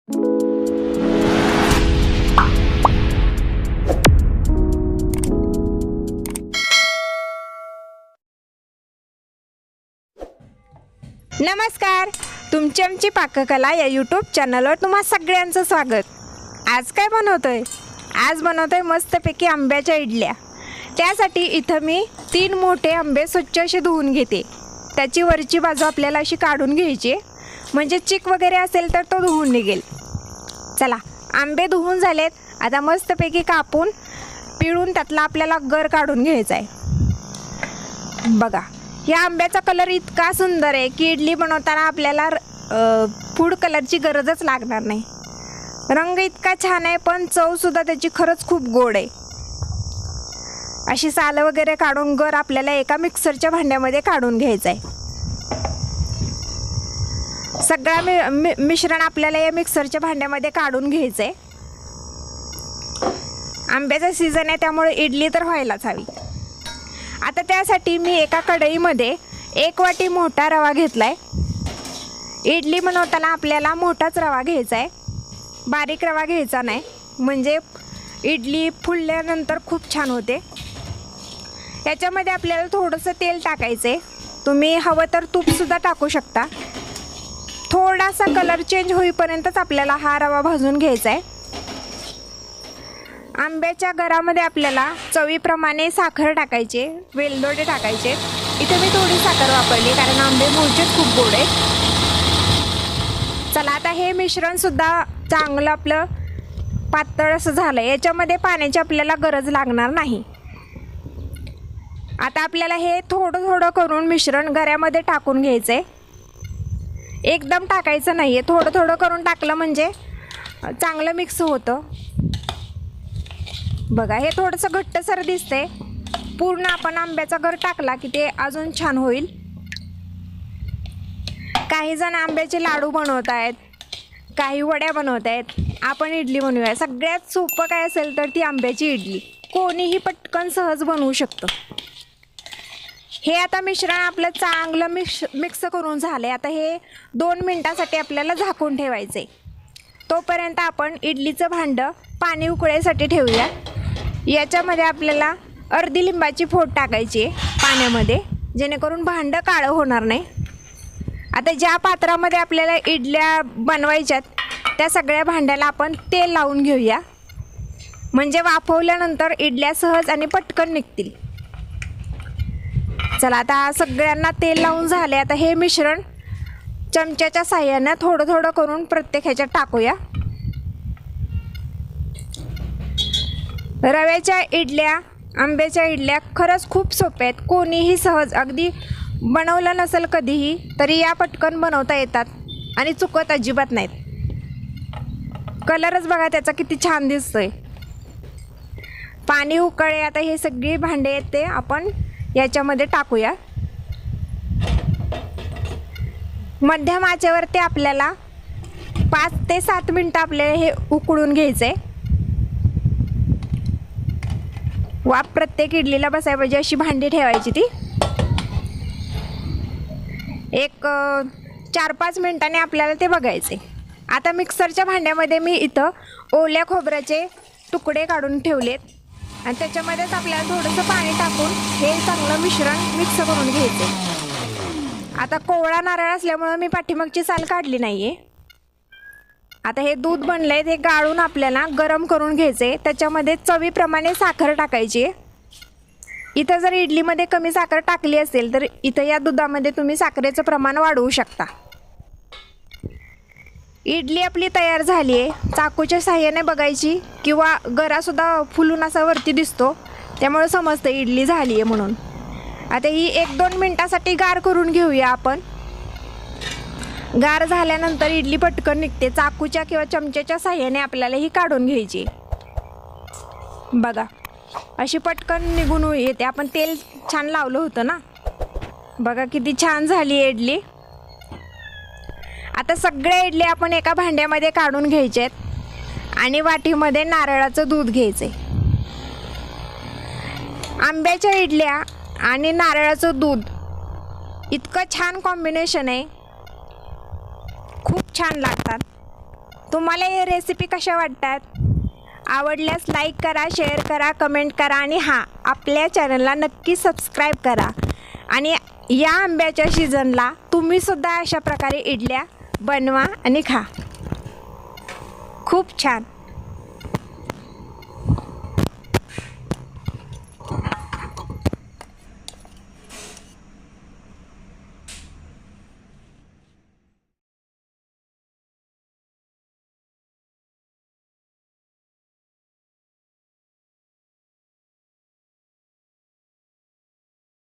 नमस्कार, तुमची आमची पाककला या यूट्यूब चॅनलवर तुम्हा सगळ्यांचं स्वागत. आज काय बनवतोय? आज बनवतोय मस्तपैकी आंब्याच्या इडल्या. त्यासाठी इथं मी 3 मोठे आंबे स्वच्छ असे धुवून घेते. त्याची वरची बाजू आपल्याला अशी काढून घ्यायची, म्हणजे चिक वगैरे असेल तर तो धुवून निघेल. चला, आंबे धुवून झालेत. आता मस्तपैकी कापून पिळून त्यातला आपल्याला गर काढून घ्यायचा आहे. बघा, या आंब्याचा कलर इतका सुंदर आहे की इडली बनवताना आपल्याला फूड कलरची गरजच लागणार नाही. रंग इतका छान आहे, पण चवसुद्धा त्याची खरंच खूप गोड आहे. अशी सालं वगैरे काढून गर आपल्याला एका मिक्सरच्या भांड्यामध्ये काढून घ्यायचं आहे. सगळा मिश्रण आपल्याला या मिक्सरच्या भांड्यामध्ये काढून घ्यायचं आहे. आंब्याचा सीझन आहे त्यामुळे इडली तर व्हायलाच हवी. आता त्यासाठी मी एका कढईमध्ये 1 वाटी मोठा रवा घेतला आहे. इडली बनवताना आपल्याला मोठाच रवा घ्यायचा आहे, बारीक रवा घ्यायचा नाही, म्हणजे इडली फुलल्यानंतर खूप छान होते. याच्यामध्ये आपल्याला थोडंसं तेल टाकायचं आहे. तुम्ही हवं तर तूपसुद्धा टाकू शकता. थोडासा कलर चेंज होईपर्यंतच आपल्याला हा रवा भाजून घ्यायचा आहे. आंब्याच्या गरामध्ये आपल्याला चवीप्रमाणे साखर टाकायचे, वेलदोडे टाकायचे. इथे मी थोडी साखर वापरली कारण आंबे मूळचेच खूप गोड आहेत. चला, आता हे मिश्रणसुद्धा चांगलं आपलं पातळ असं झालं. याच्यामध्ये पाण्याची आपल्याला गरज लागणार नाही. आता आपल्याला हे थोडं थोडं करून मिश्रण गऱ्यामध्ये टाकून घ्यायचं आहे. एकदम टाकायचं नाही आहे, थोडं थोडं करून टाकलं म्हणजे चांगलं मिक्स होतं. बघा, हे थोडंसं घट्टसर दिसतंय. पूर्ण आपण आंब्याचा गर टाकला की ते अजून छान होईल. काही जण आंब्याचे लाडू बनवत आहेत, काही वड्या बनवत आहेत. आपण इडली बनवूया. सगळ्यात सोपं काय असेल तर ती आंब्याची इडली. कोणीही पटकन सहज बनवू शकतं. हे आता मिश्रण आपलं चांगलं मिक्स करून झालं आहे. आता हे 2 मिनटासाठी आपल्याला झाकून ठेवायचं आहे. तोपर्यंत आपण इडलीचं भांडं पाणी उकळायसाठी ठेवूया. याच्यामध्ये आपल्याला अर्धी लिंबाची फोड टाकायची आहे पाण्यामध्ये, जेणेकरून भांडं काळं होणार नाही. आता ज्या पात्रामध्ये आपल्याला इडल्या बनवायच्यात त्या सगळ्या भांड्याला आपण तेल लावून घेऊया, म्हणजे वाफवल्यानंतर इडल्या सहज आणि पटकन निघतील. चला, आता सगळ्यांना तेल लावून झाले. आता हे मिश्रण चमच्याच्या साह्यानं थोडं थोडं करून प्रत्येक ह्याच्यात टाकूया. रव्याच्या इडल्या, आंब्याच्या इडल्या खरंच खूप सोप्या आहेत. कोणीही सहज, अगदी बनवलं नसेल कधीही तरी या पटकन बनवता येतात आणि चुकत अजिबात नाहीत. कलरच बघा त्याचा किती छान दिसतोय. पाणी उकळे. आता हे सगळी भांडे आहेत ते आपण याच्यामध्ये टाकूया. मध्यम आचेवरती आपल्याला 5 ते 7 मिनटं आपल्याला हे उकळून घ्यायचं आहे. वाफ प्रत्येक इडलीला बसायला पाहिजे अशी भांडी ठेवायची. ती एक 4-5 मिनटांनी आपल्याला ते बघायचे. आता मिक्सरच्या भांड्यामध्ये मी इथं ओल्या खोबऱ्याचे तुकडे काढून ठेवलेत आणि त्याच्यामध्येच आपल्याला थोडंसं पाणी टाकून हे चांगलं मिश्रण मिक्स करून घ्यायचं. आता कोवळा नारळ असल्यामुळं मी पाठीमागची साल काढली नाही आहे. आता हे दूध बनलं आहे, ते गाळून आपल्याला गरम करून घ्यायचे. त्याच्यामध्ये चवीप्रमाणे साखर टाकायची. इथं जर इडलीमध्ये कमी साखर टाकली असेल तर इथं या दुधामध्ये तुम्ही साखरेचं प्रमाण वाढवू शकता. इडली आपली तयार झाली आहे. चाकूच्या साह्याने बघायची किंवा गरासुद्धा फुलून असा वरती दिसतो, त्यामुळे समजतं इडली झाली आहे म्हणून. आता ही 1-2 मिनटासाठी गार करून घेऊया आपण. गार झाल्यानंतर इडली पटकन निघते. चाकूच्या किंवा चमच्याच्या साह्याने आपल्याला ही काढून घ्यायची. बघा, अशी पटकन निघून येते. आपण तेल छान लावलं होतं ना. बघा किती छान झाली आहे इडली. आता सगळ्या इडली आपण एका भांड्यामध्ये काढून घ्यायचे आहेत आणि वाटीमध्ये नारळाचं दूध घ्यायचे. आंब्याच्या इडल्या आणि नारळाचं दूध इतकं छान कॉम्बिनेशन आहे, खूप छान लागतात. तुम्हाला हे रेसिपी कशा वाटतात? आवडल्यास लाईक करा, शेअर करा, कमेंट करा आणि हां, आपल्या चॅनलला नक्की सबस्क्राईब करा. आणि या आंब्याच्या सीझनला तुम्हीसुद्धा अशा प्रकारे इडल्या बनवा आणि खा. खूप छान.